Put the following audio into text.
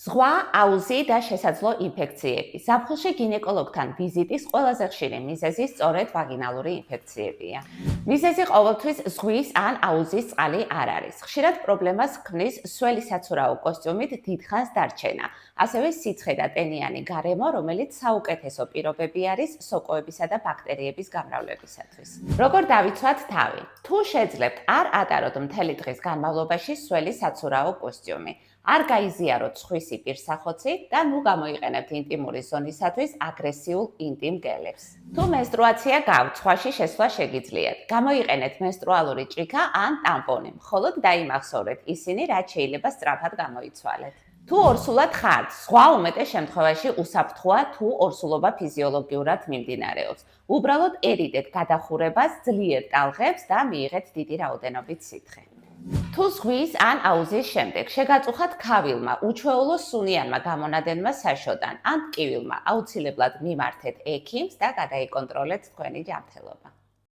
ზღვა, აუზი და შესაძლო ინფექციები. ზაფხულში გინეკოლოგთან ვიზიტის ყველაზე ხშირი მიზეზი სწორედ ვაგინალური ინფექციებია. მიზეზი ყოველთვის ზღვის ან აუზის წყალი არ არის. ხშირად პრობლემას ქმნის სველი საცურაო კოსტიუმით დიდხანს დარჩენა, ასევე სიცხე და ტენიანი გარემო, რომელიც საუკეთესო პირობები არის სოკოებისა და ბაქტერიების გამრავლებისათვის. როგორ დავიცვათ თავი? თუ შეძლებთ არ ატაროთ მთელი დღის განმავლობაში სველი საცურაო კოსტიუმი. არ გაიზიაროთ სხვისი პირსახოცი და ნუ გამოიყენებთ ინტიმური ზონისათვის აგრესიულ ინტიმ გელებს. თუ მენსტრუაცია გაქვთ, ზღვაში შესვლა შეგიძლიათ. გამოიყენეთ მენსტრუალური ჭიქა ან ტამპონი, მხოლოდ დაიმახსოვრეთ ისინი, რაც შეიძლება სწრაფად გამოიცვალეთ. თუ ორსულად ხართ, ზღვა უმეტეს შემთხვევაში უსაფრთხოა, თუ ორსულობა ფიზიოლოგიურად მიმდინარეობს. უბრალოდ ერიდეთ გადახურებას, ძლიერ ტალღებს და მიიღეთ დიდი რაოდენობით სითხე. თუ ზღვის ან აუზის შემდეგ შეგაწუხათ ქავილმა, უჩვეულო სუნიანმა გამონადენმა საშოდან ან ტკივილმა, აუცილებლად მიმართეთ ექიმს და გადაიკონტროლეთ თქვენი ჯანმრთელობა.